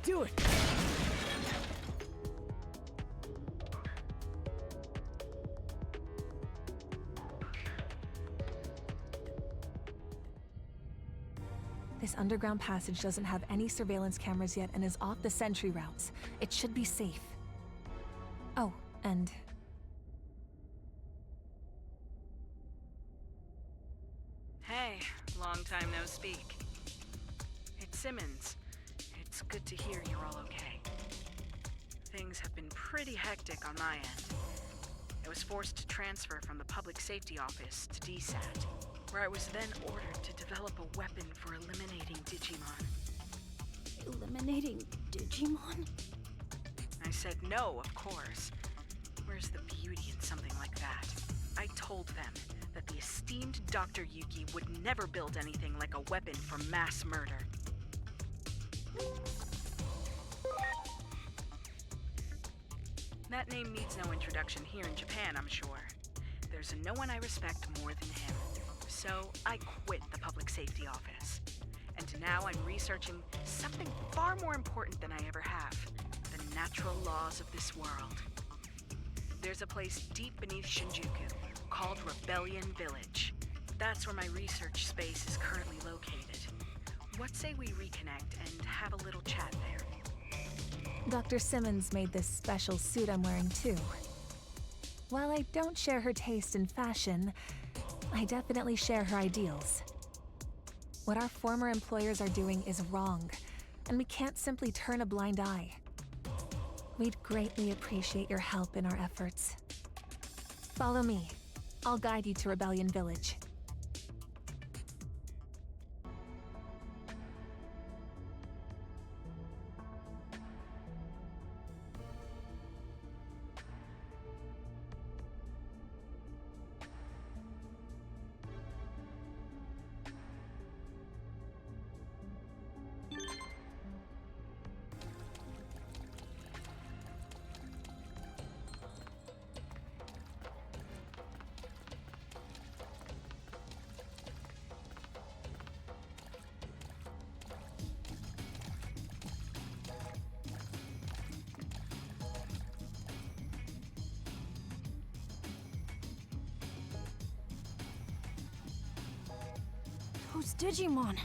do it! This underground passage doesn't have any surveillance cameras yet and is off the sentry routes. It should be safe. Oh, and... Hey, long time no speak. It's Simmons. It's good to hear you're all okay. Things have been pretty hectic on my end. I was forced to transfer from the Public Safety Office to DSAT, where I was then ordered to develop a weapon for eliminating Digimon. Eliminating Digimon? I said no, of course. Where's the beauty in something like that? I told them that the esteemed Dr. Yuki would never build anything like a weapon for mass murder. That name needs no introduction here in Japan, I'm sure. There's no one I respect more than him. So I quit the Public Safety Office. And now I'm researching something far more important than I ever have. The natural laws of this world. There's a place deep beneath Shinjuku called Rebellion Village. That's where my research space is currently located. What say we reconnect and have a little chat there? Dr. Simmons made this special suit I'm wearing too. While I don't share her taste in fashion, I definitely share her ideals. What our former employers are doing is wrong, and we can't simply turn a blind eye. We'd greatly appreciate your help in our efforts. Follow me. I'll guide you to Rebellion Village. Those Digimon!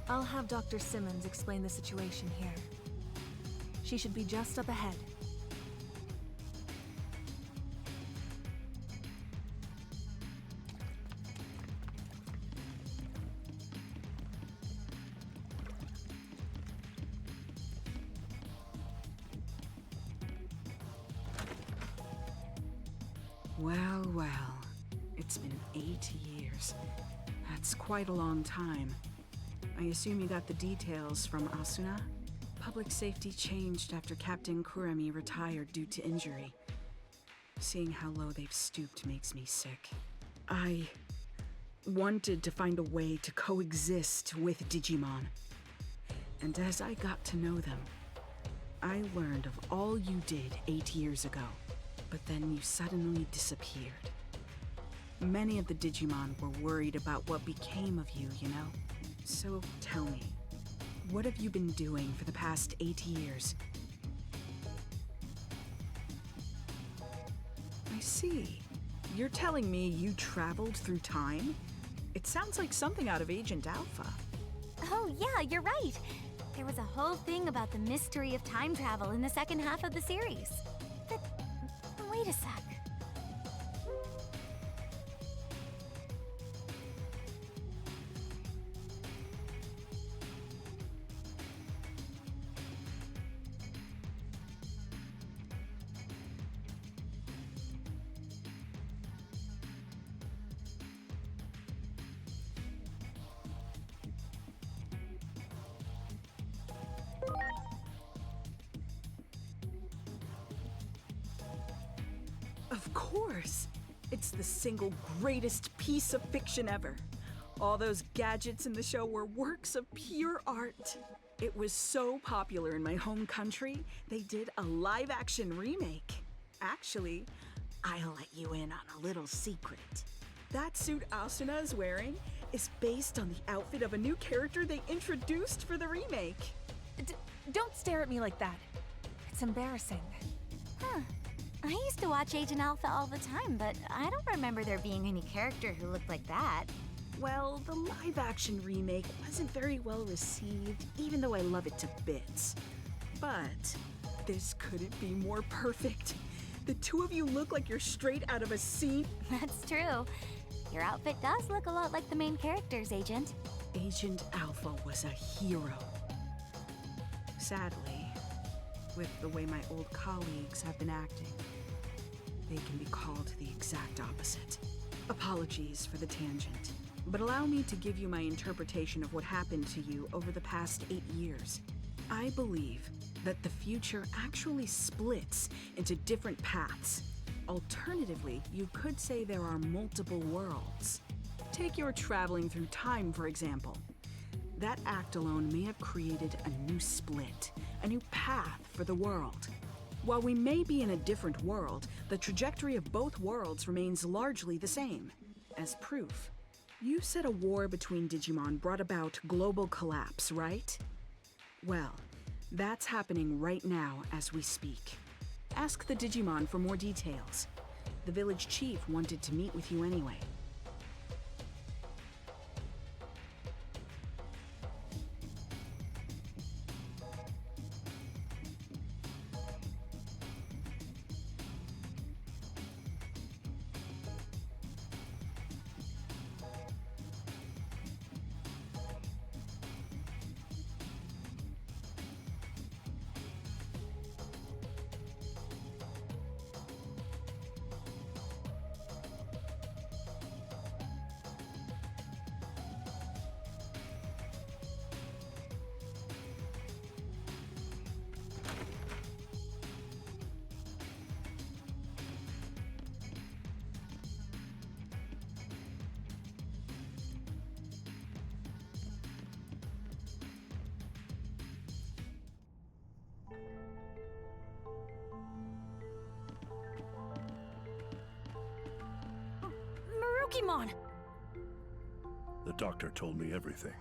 I'll have Dr. Simmons explain the situation here. She should be just up ahead. Well, well. It's been 8 years. That's quite a long time. I assume you got the details from Asuna? Public safety changed after Captain Kuremi retired due to injury. Seeing how low they've stooped makes me sick. I wanted to find a way to coexist with Digimon. And as I got to know them, I learned of all you did 8 years ago. But then you suddenly disappeared. Many of the Digimon were worried about what became of you, you know? So tell me, what have you been doing for the past 8 years? I see. You're telling me you traveled through time? It sounds like something out of Agent Alpha. Oh yeah, you're right! There was a whole thing about the mystery of time travel in the second half of the series. But wait a sec. Of course! It's the single greatest piece of fiction ever. All those gadgets in the show were works of pure art. It was so popular in my home country, they did a live-action remake. Actually, I'll let you in on a little secret. That suit Asuna is wearing is based on the outfit of a new character they introduced for the remake. Don't stare at me like that. It's embarrassing. Huh. I used to watch Agent Alpha all the time, but I don't remember there being any character who looked like that. Well, the live-action remake wasn't very well received, even though I love it to bits. But this couldn't be more perfect. The two of you look like you're straight out of a scene. That's true. Your outfit does look a lot like the main characters, Agent. Agent Alpha was a hero. Sadly, with the way my old colleagues have been acting, they can be called the exact opposite. Apologies for the tangent, but allow me to give you my interpretation of what happened to you over the past 8 years. I believe that the future actually splits into different paths. Alternatively, you could say there are multiple worlds. Take your traveling through time, for example. That act alone may have created a new split, a new path for the world. While we may be in a different world, the trajectory of both worlds remains largely the same. As proof, you said a war between Digimon brought about global collapse, right? Well, that's happening right now as we speak. Ask the Digimon for more details. The village chief wanted to meet with you anyway. Marukimon! The doctor told me everything.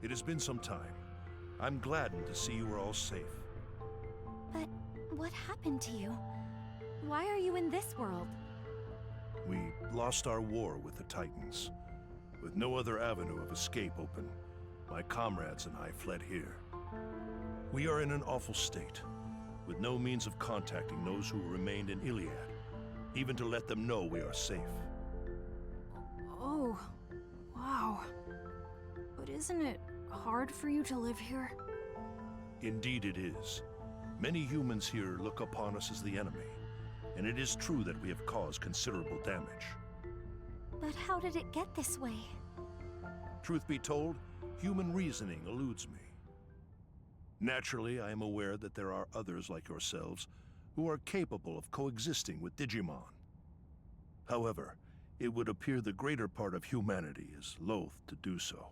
It has been some time. I'm gladdened to see you are all safe. But what happened to you? Why are you in this world? We lost our war with the Titans. With no other avenue of escape open, my comrades and I fled here. We are in an awful state, with no means of contacting those who remained in Iliad, even to let them know we are safe. Oh, wow. But isn't it hard for you to live here? Indeed it is. Many humans here look upon us as the enemy, and it is true that we have caused considerable damage. But how did it get this way? Truth be told, human reasoning eludes me. Naturally, I am aware that there are others like yourselves who are capable of coexisting with Digimon. However, it would appear the greater part of humanity is loath to do so.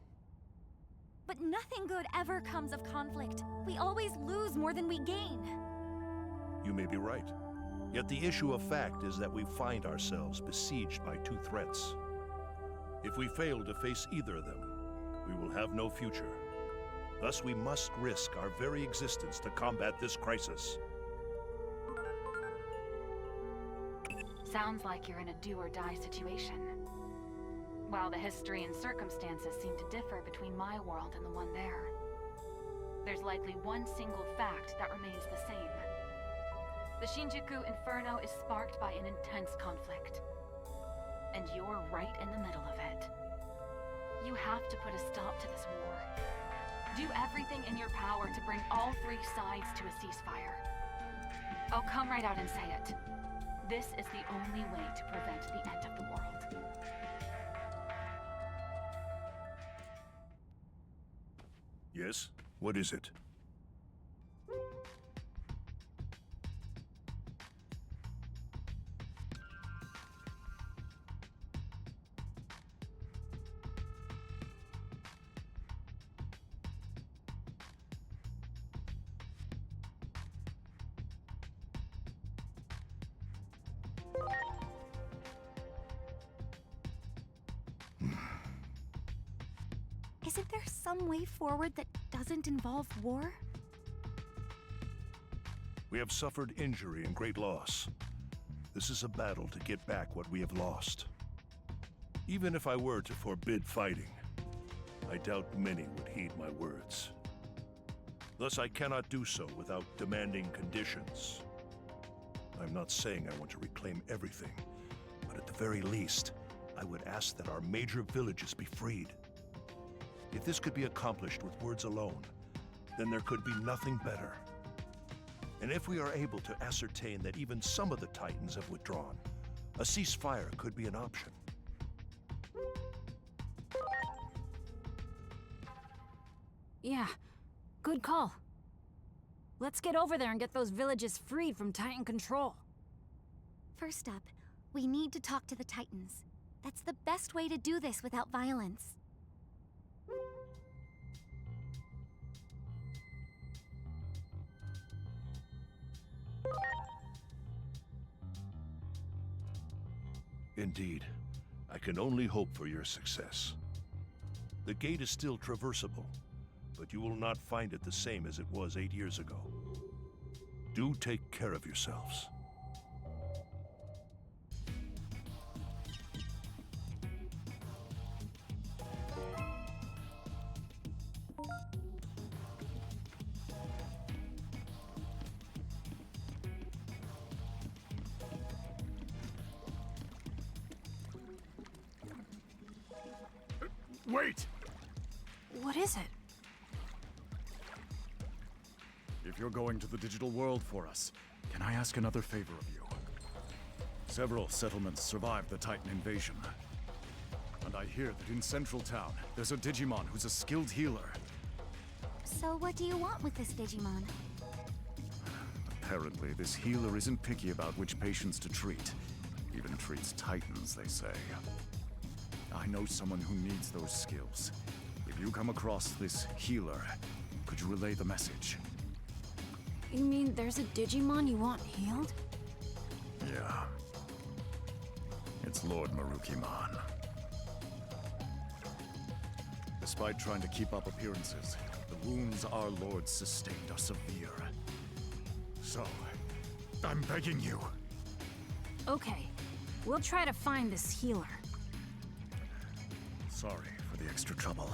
But nothing good ever comes of conflict. We always lose more than we gain. You may be right. Yet the issue of fact is that we find ourselves besieged by two threats. If we fail to face either of them, we will have no future. Thus, we must risk our very existence to combat this crisis. Sounds like you're in a do-or-die situation. While the history and circumstances seem to differ between my world and the one there, there's likely one single fact that remains the same. The Shinjuku Inferno is sparked by an intense conflict. And you're right in the middle of it. You have to put a stop to this war. Do everything in your power to bring all three sides to a ceasefire. I'll come right out and say it. This is the only way to prevent the end of the world. Yes? What is it? Isn't there some way forward that doesn't involve war? We have suffered injury and great loss. This is a battle to get back what we have lost. Even if I were to forbid fighting, I doubt many would heed my words. Thus, I cannot do so without demanding conditions. I'm not saying I want to reclaim everything, but at the very least, I would ask that our major villages be freed. If this could be accomplished with words alone, then there could be nothing better. And if we are able to ascertain that even some of the Titans have withdrawn, a ceasefire could be an option. Yeah, good call. Let's get over there and get those villages freed from Titan control. First up, we need to talk to the Titans. That's the best way to do this without violence. Indeed, I can only hope for your success. The gate is still traversable, but you will not find it the same as it was 8 years ago. Do take care of yourselves. Wait! What is it? If you're going to the digital world for us, can I ask another favor of you? Several settlements survived the Titan invasion. And I hear that in Central Town, there's a Digimon who's a skilled healer. So what do you want with this Digimon? Apparently, this healer isn't picky about which patients to treat. Even treats Titans, they say. I know someone who needs those skills. If you come across this healer, could you relay the message? You mean there's a Digimon you want healed? Yeah. It's Lord Marukimon. Despite trying to keep up appearances, the wounds our lord sustained are severe. So, I'm begging you. Okay, we'll try to find this healer. Sorry for the extra trouble.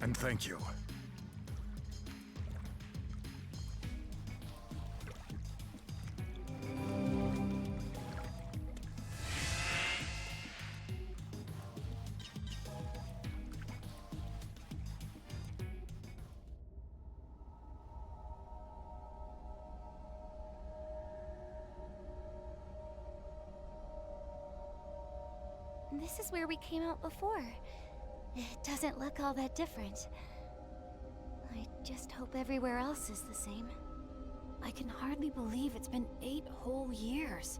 And thank you. This is where we came out before. It doesn't look all that different. I just hope everywhere else is the same. I can hardly believe it's been 8 whole years.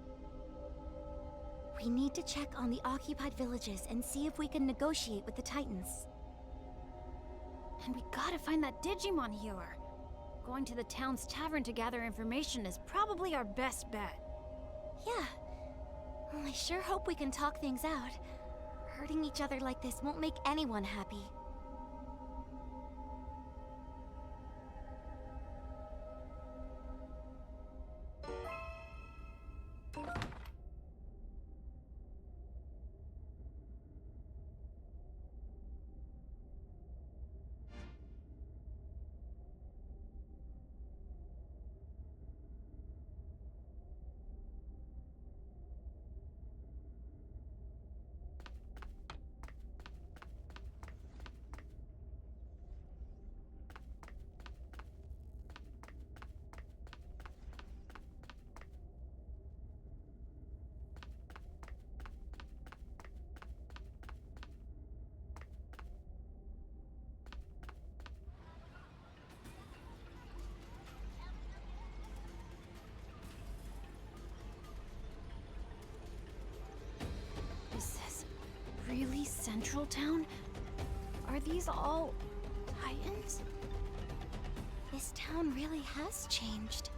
We need to check on the occupied villages and see if we can negotiate with the Titans. And we gotta find that Digimon healer. Going to the town's tavern to gather information is probably our best bet. Yeah. Well, I sure hope we can talk things out. Hurting each other like this won't make anyone happy. Is this really Central Town? Are these all Titans? This town really has changed.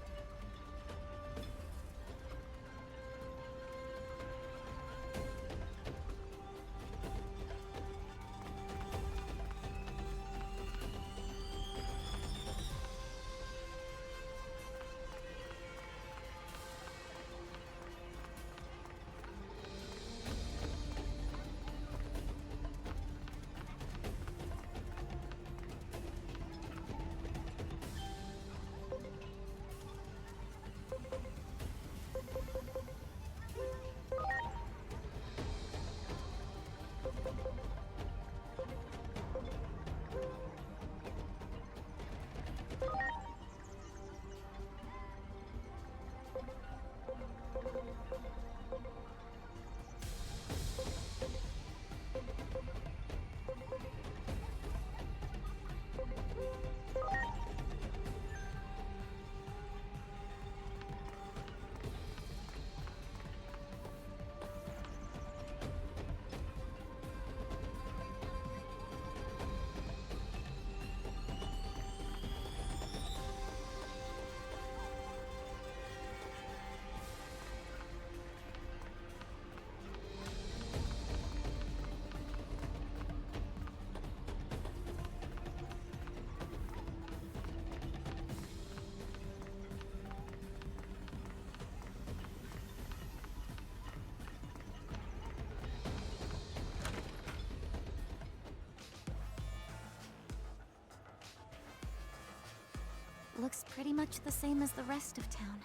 looks pretty much the same as the rest of town.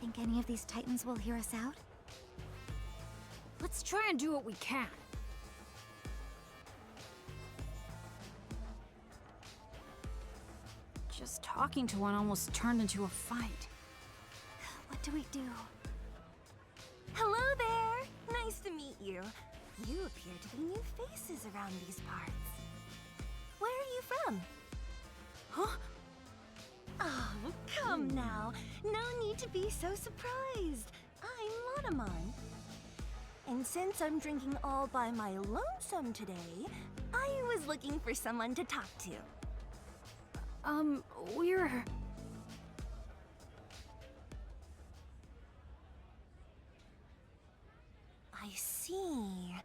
Think any of these Titans will hear us out? Let's try and do what we can. Just talking to one almost turned into a fight. What do we do? Hello there! Nice to meet you. You appear to be new faces around these parts. Where are you from? Huh? Oh, come now. No need to be so surprised. I'm Monomon. And since I'm drinking all by my lonesome today, I was looking for someone to talk to. We're... I see.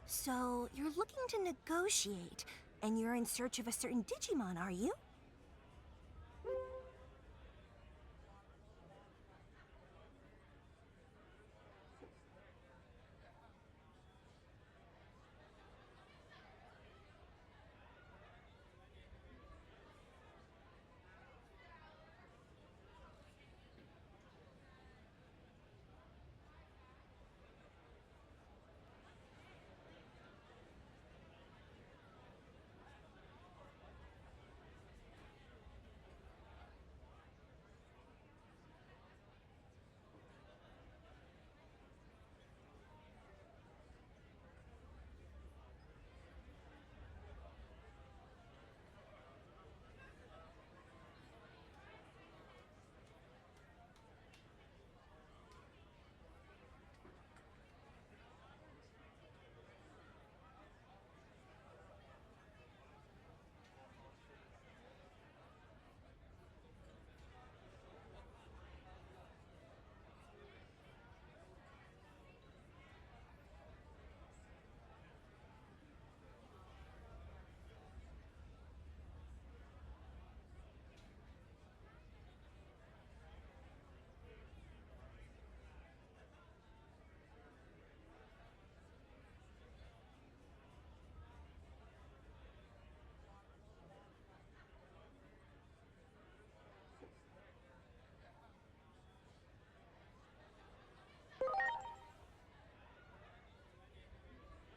So, you're looking to negotiate, and you're in search of a certain Digimon, are you?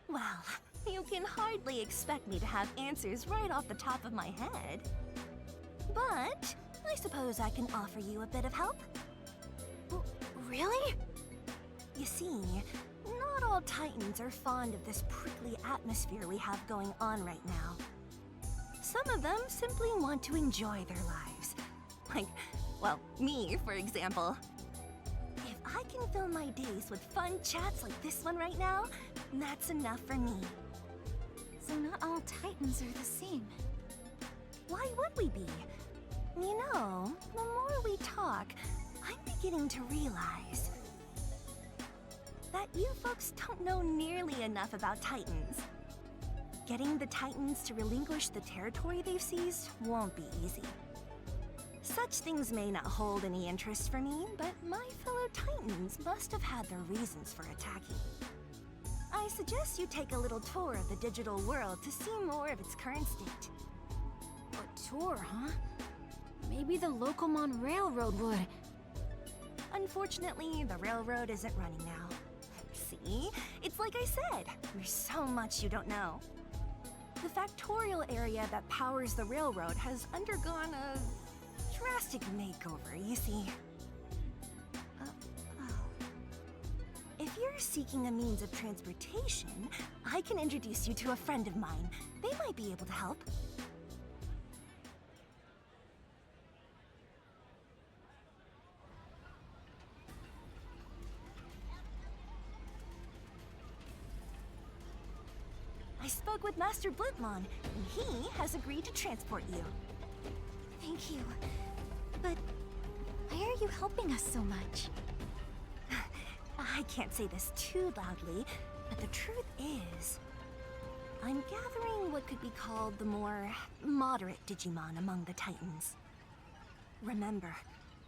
Well, you can hardly expect me to have answers right off the top of my head. But I suppose I can offer you a bit of help. Really? You see, not all Titans are fond of this prickly atmosphere we have going on right now. Some of them simply want to enjoy their lives. Like, well, me, for example. If I can fill my days with fun chats like this one right now, that's enough for me. So not all Titans are the same. Why would we be? You know, the more we talk, I'm beginning to realize that you folks don't know nearly enough about Titans. Getting the Titans to relinquish the territory they've seized won't be easy. Such things may not hold any interest for me, but my fellow Titans must have had their reasons for attacking. I suggest you take a little tour of the digital world to see more of its current state. A tour, huh? Maybe the Locomon Railroad would. Unfortunately, the railroad isn't running now. See? It's like I said, there's so much you don't know. The factorial area that powers the railroad has undergone a drastic makeover, you see. If you're seeking a means of transportation, I can introduce you to a friend of mine. They might be able to help. I spoke with Master Blipmon, and he has agreed to transport you. Thank you. But why are you helping us so much? I can't say this too loudly, but the truth is, I'm gathering what could be called the more moderate Digimon among the Titans. Remember,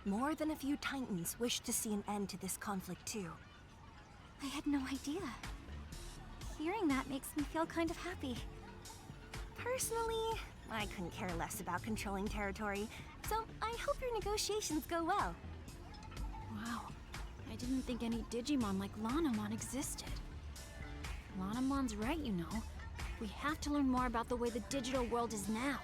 more than a few Titans wish to see an end to this conflict too. I had no idea. Hearing that makes me feel kind of happy. Personally, I couldn't care less about controlling territory, So I hope your negotiations go well. Wow. I didn't think any Digimon like Lanamon existed. Lanamon's right, you know. We have to learn more about the way the digital world is now.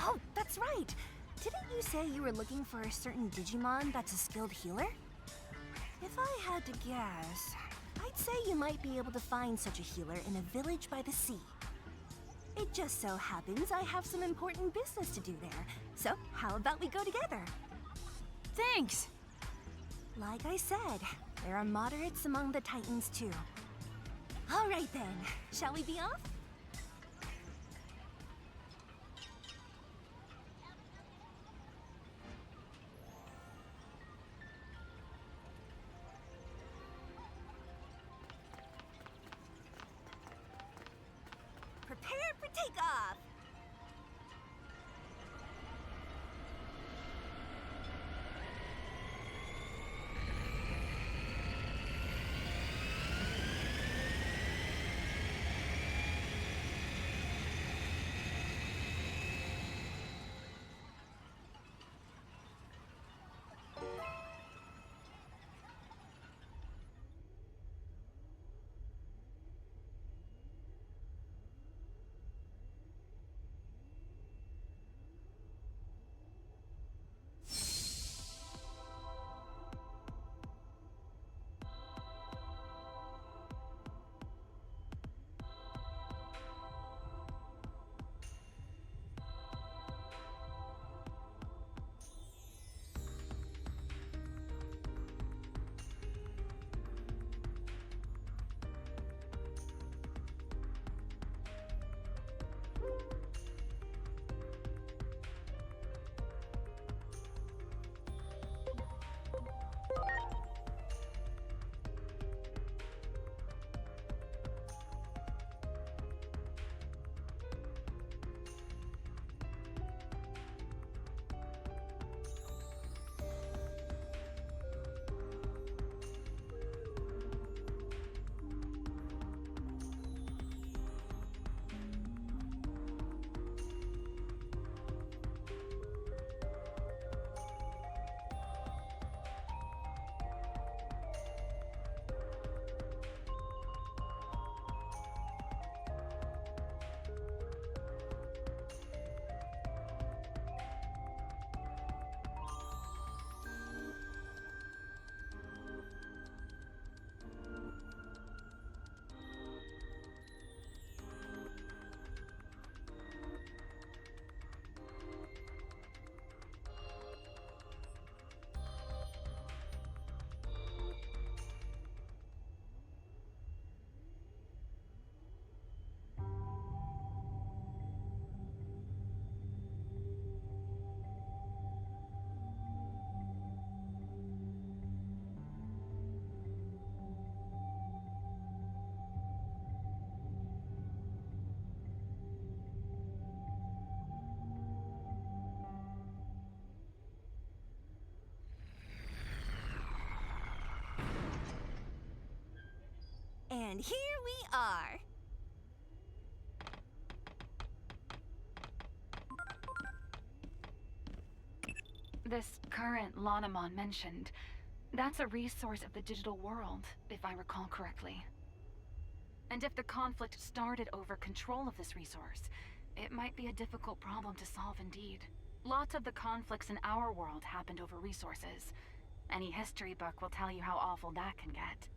Oh, that's right! Didn't you say you were looking for a certain Digimon that's a skilled healer? If I had to guess, I'd say you might be able to find such a healer in a village by the sea. It just so happens I have some important business to do there, so how about we go together? Thanks! Like I said, there are moderates among the Titans too. All right then, shall we be off? Prepare for takeoff! And here we are. This current Lanamon mentioned, that's a resource of the digital world, if I recall correctly. And if the conflict started over control of this resource, it might be a difficult problem to solve indeed. Lots of the conflicts in our world happened over resources. Any history book will tell you how awful that can get.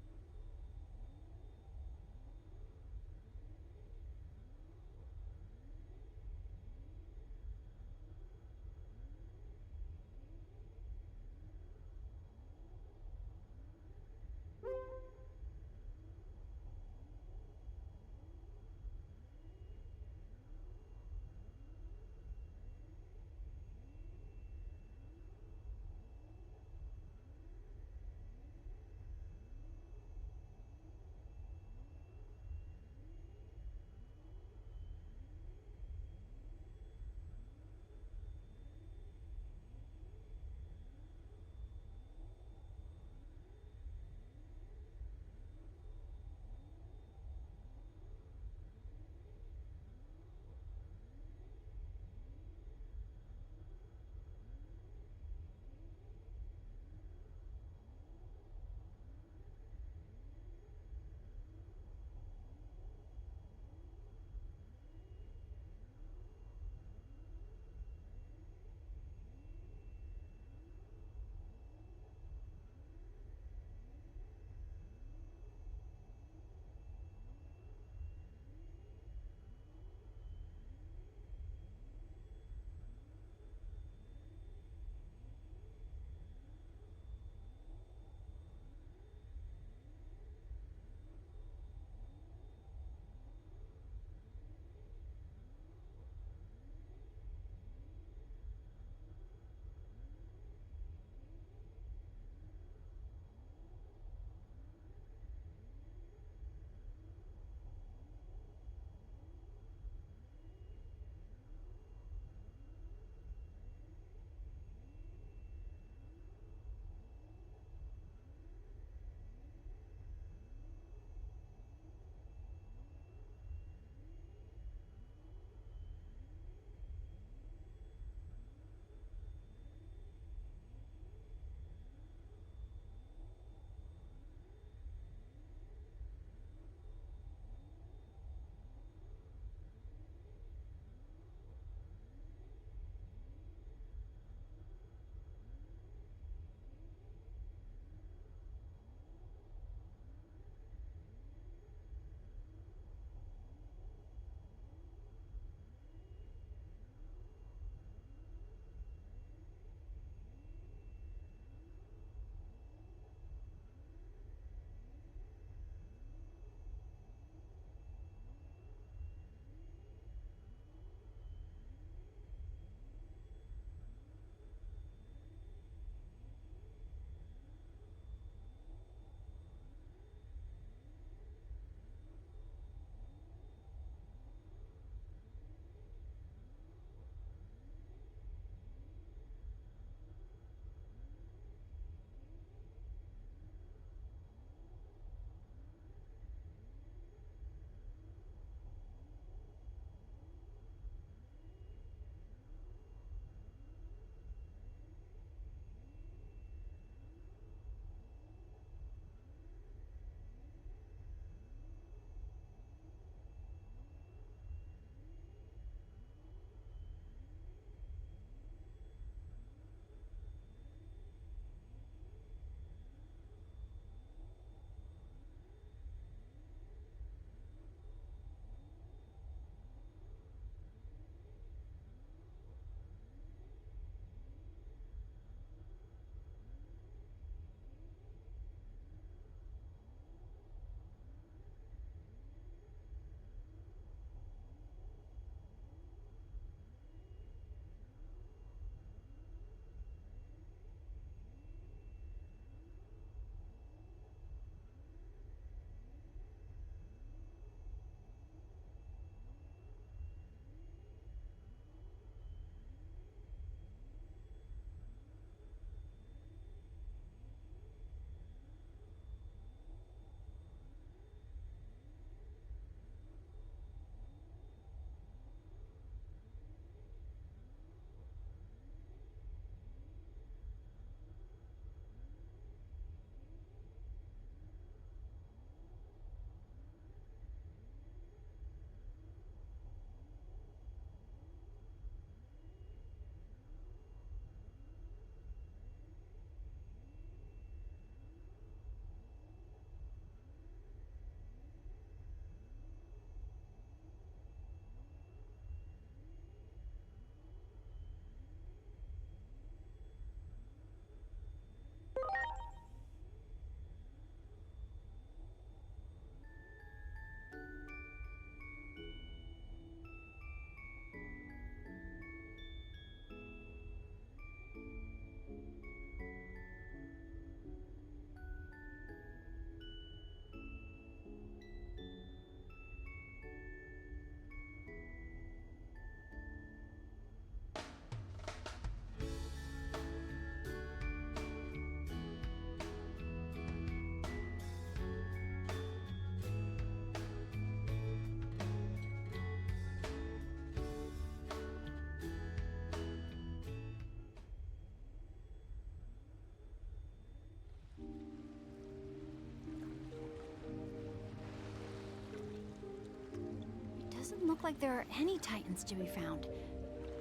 doesn't look like there are any Titans to be found.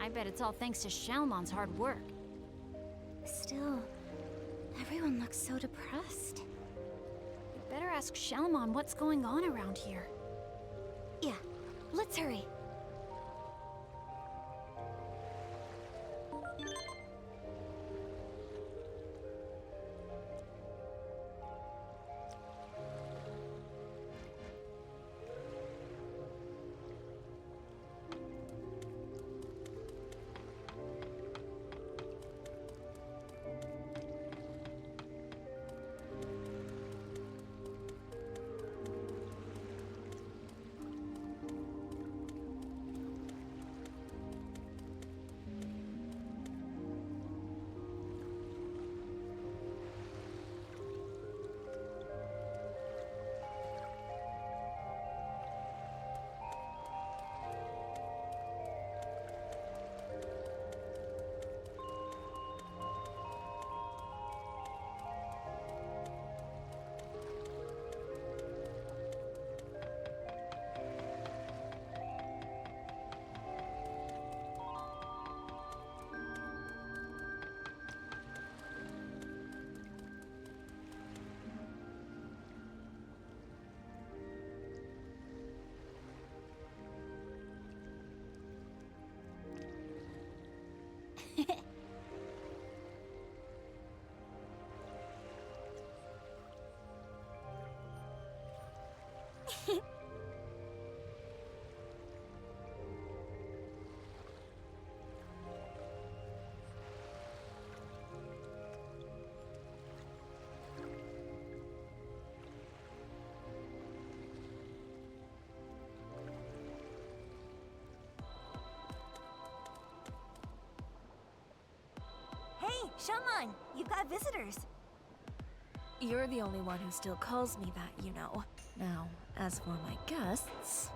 I bet it's all thanks to Shalmon's hard work. Still, everyone looks so depressed. We better ask Shalmon what's going on around here. Yeah, let's hurry. Hey, Shamon, you've got visitors. You're the only one who still calls me that, you know. Now, as for my guests...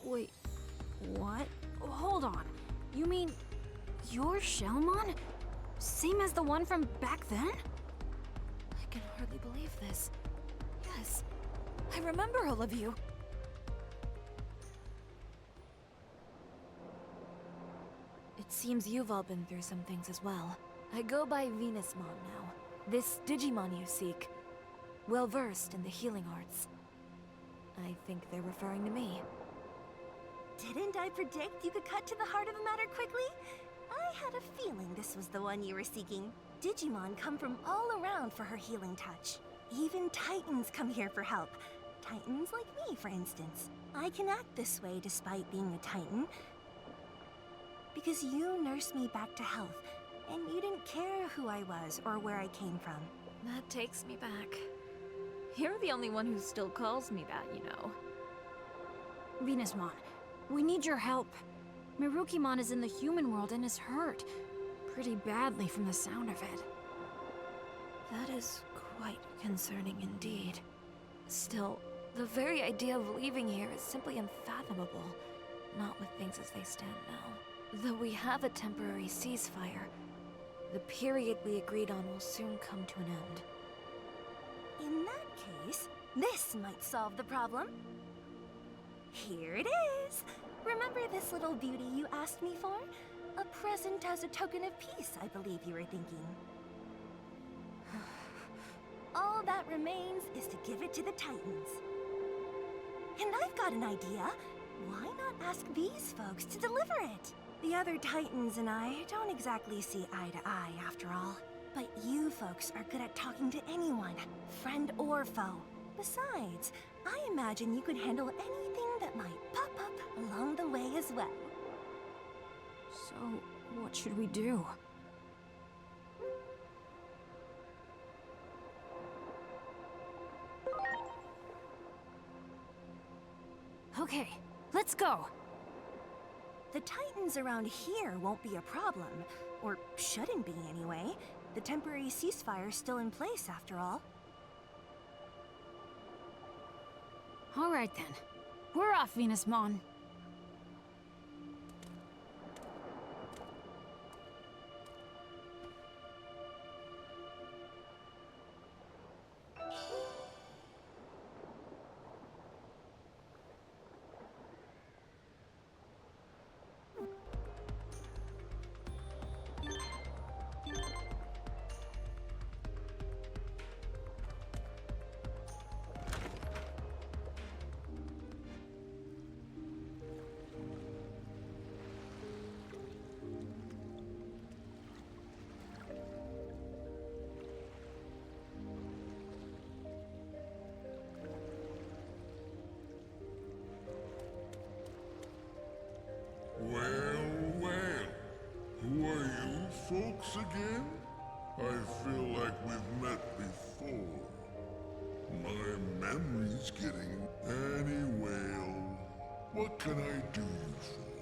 Wait, what? Hold on. You mean you're Shalmon? Same as the one from back then? I can hardly believe this. Yes, I remember all of you. It seems you've all been through some things as well. I go by Venusmon now. This Digimon you seek. Well-versed in the healing arts. I think they're referring to me. Didn't I predict you could cut to the heart of the matter quickly? I had a feeling this was the one you were seeking. Digimon come from all around for her healing touch. Even Titans come here for help. Titans like me, for instance. I can act this way despite being a Titan. Because you nursed me back to health, and you didn't care who I was or where I came from. That takes me back. You're the only one who still calls me that, you know. Venusmon, we need your help. Mirukimon is in the human world and is hurt. Pretty badly from the sound of it. That is quite concerning indeed. Still, the very idea of leaving here is simply unfathomable. Not with things as they stand now. Though we have a temporary ceasefire, the period we agreed on will soon come to an end. In that case, this might solve the problem. Here it is! Remember this little beauty you asked me for? A present as a token of peace, I believe you were thinking. All that remains is to give it to the Titans. And I've got an idea. Why not ask these folks to deliver it? The other Titans and I don't exactly see eye to eye, after all. But you folks are good at talking to anyone, friend or foe. Besides, I imagine you could handle anything that might pop up along the way as well. So, what should we do? Okay, let's go! The Titans around here won't be a problem, or shouldn't be anyway. The temporary ceasefire's still in place, after all. All right then. We're off, Venusmon. Well. Who are you folks again? I feel like we've met before. My memory's getting... Anyway, what can I do you for?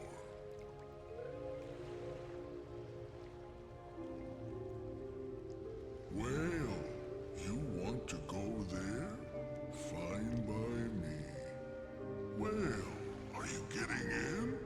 Well, you want to go there? Fine by me. Well, are you getting in?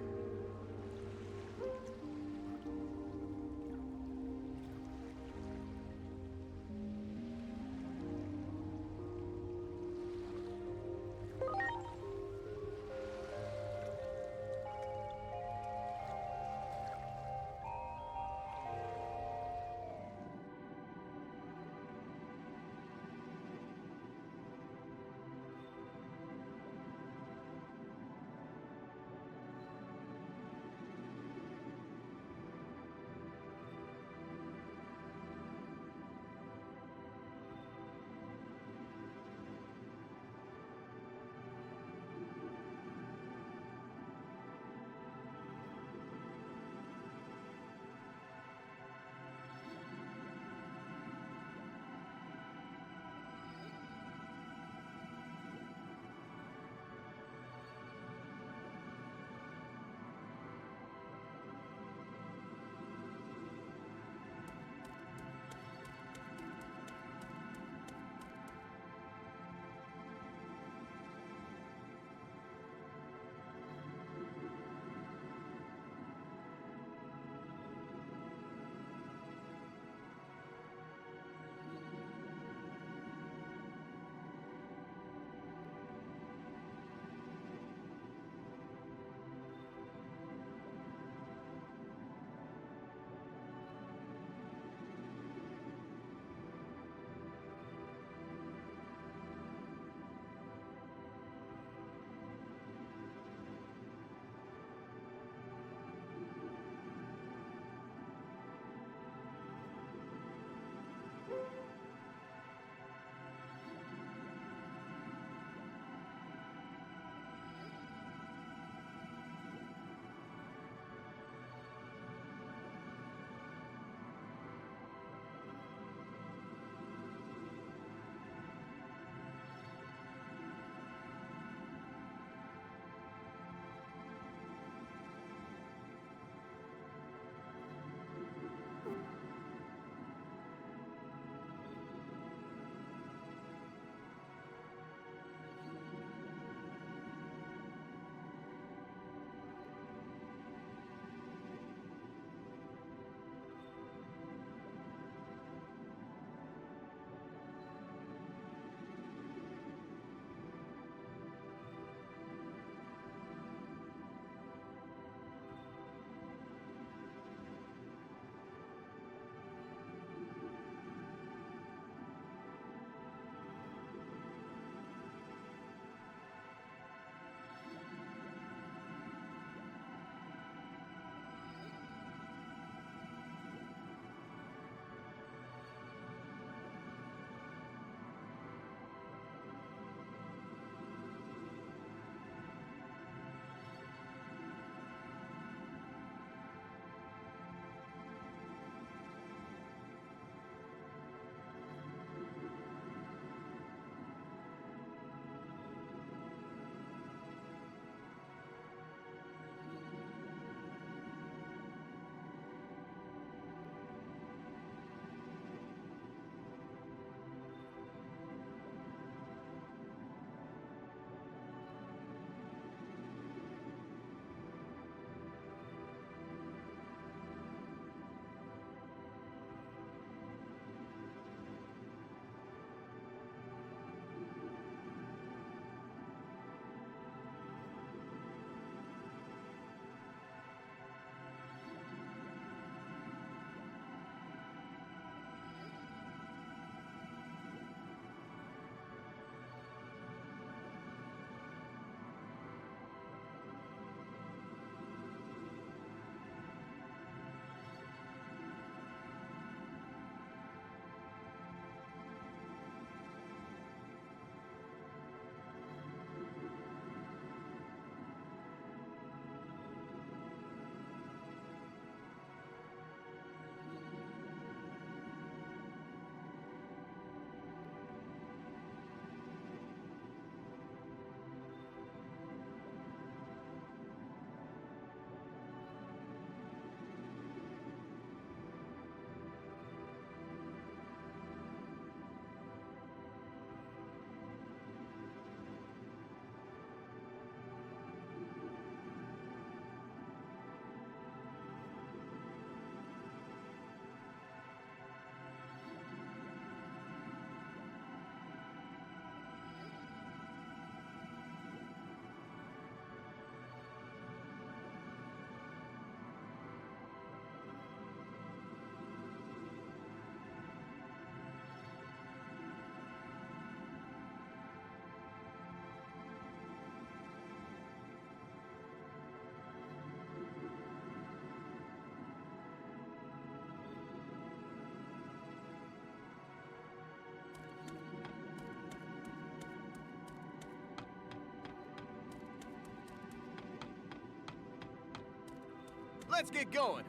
let's get going.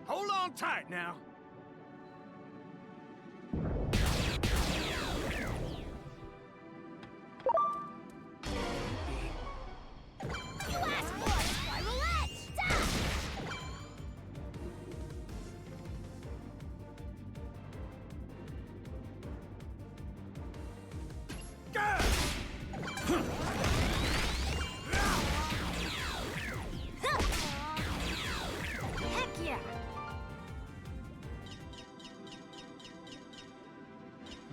Hold on tight now. You asked for it! Spiralette! Stop! Heck yeah!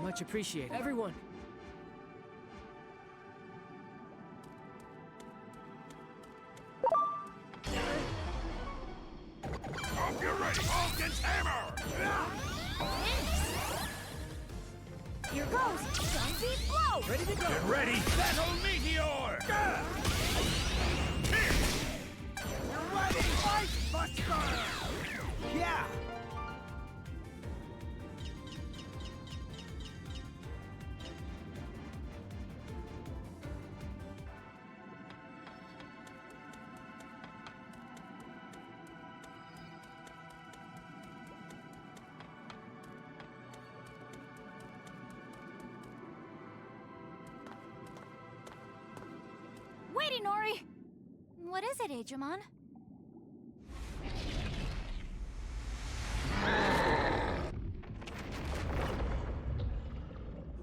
Much appreciated. Everyone! Hope you're ready, Vulcan's hammer! Here goes! Sunbeam blow! Ready to go! Get ready! Battle meteor! You're ready! Fight, Buster! Yeah! Wait, Inori! What is it, Digimon?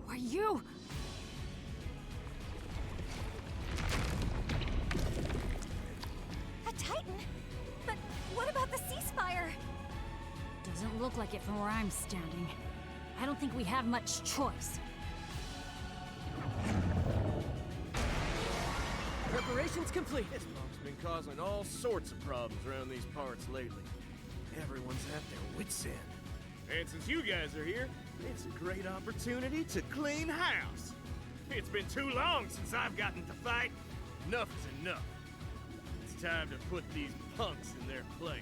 Who are you? A Titan? But what about the ceasefire? Doesn't look like it from where I'm standing. I don't think we have much choice. Preparations complete. This punk's been causing all sorts of problems around these parts lately. Everyone's at their wits' end. And since you guys are here, it's a great opportunity to clean house. It's been too long since I've gotten to fight. Enough is enough. It's time to put these punks in their place.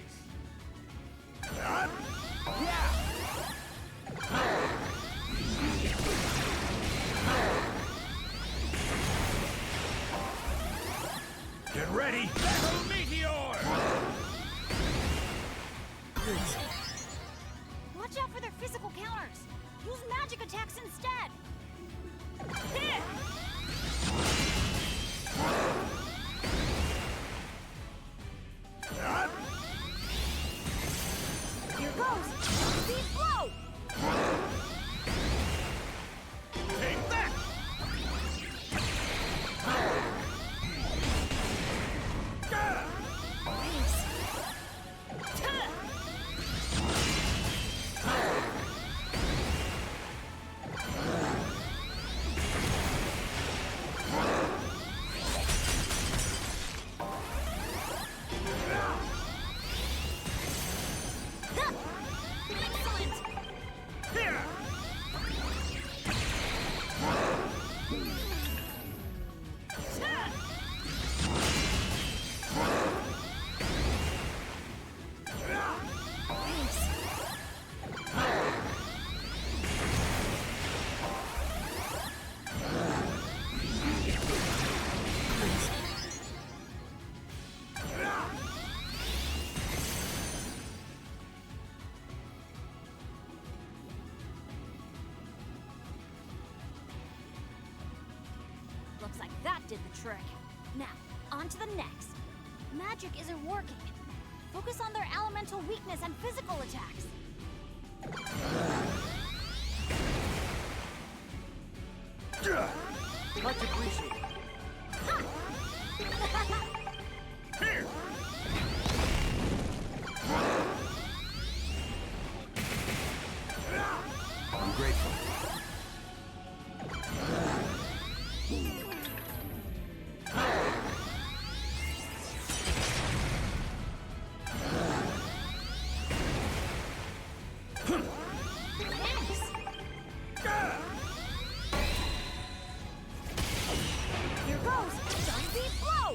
Get ready! Battle meteor! Watch out for their physical counters! Use magic attacks instead! Hit! Here goes! Speed blow! Take that! Excellent! Here! Looks like that did the trick. Now, on to the next. Magic isn't working. Focus on their elemental weakness and physical attacks. Much appreciated. Here! I'm grateful. Thanks! Here goes! Sunbeam blow!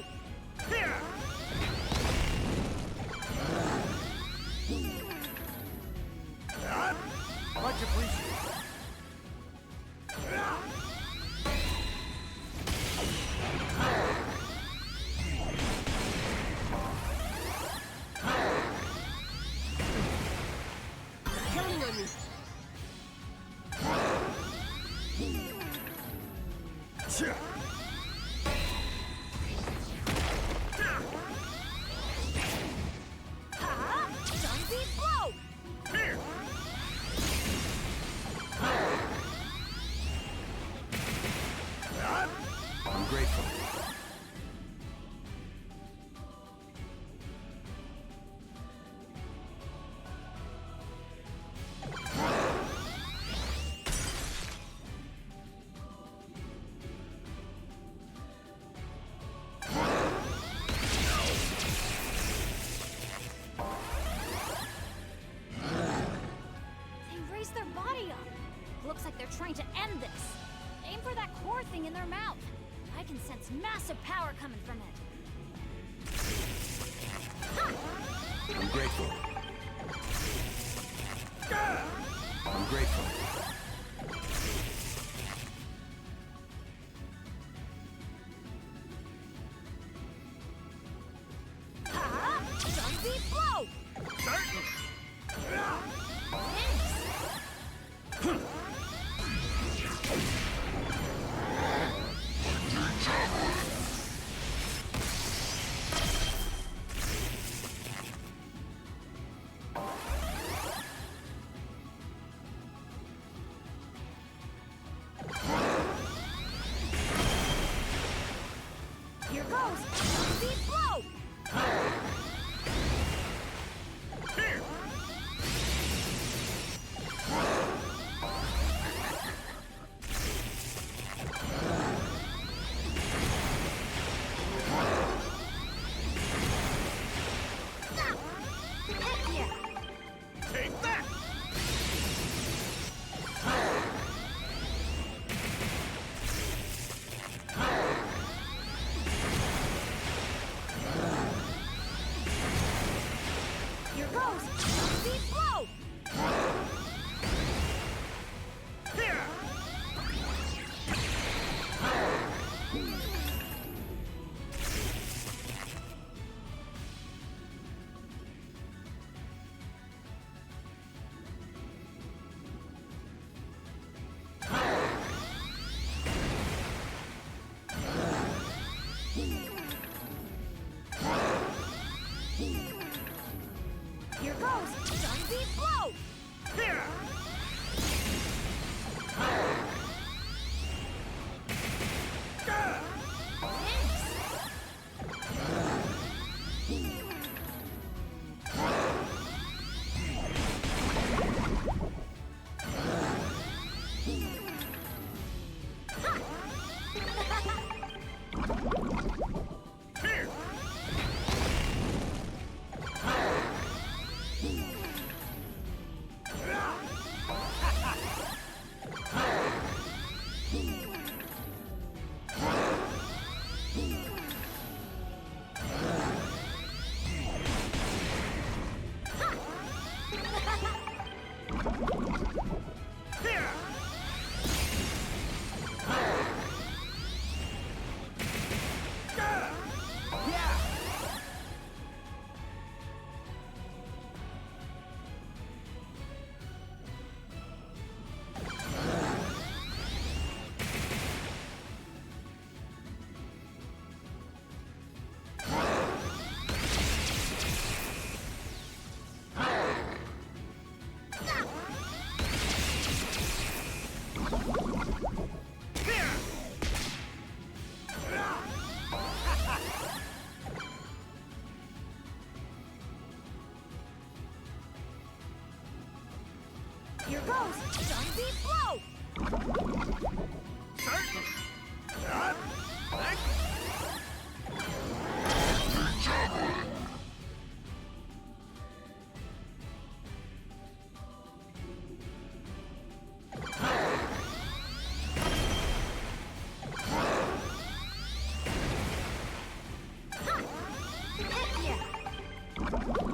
looks like they're trying to end this. Aim for that core thing in their mouth. I can sense massive power coming from it. I'm grateful. I'm grateful. Ha! Sunbeam blow! Certain! Thanks! Here goes! Sunbeam blow! Here! Heck yeah! Take that! Here goes! Sunbeam blow! Here! Here goes! Sunbeam blow! Here! Thanks! Here! Here! Yeah! Here! Here goes! Sunbeam blow! Certain! Thank Heck yeah!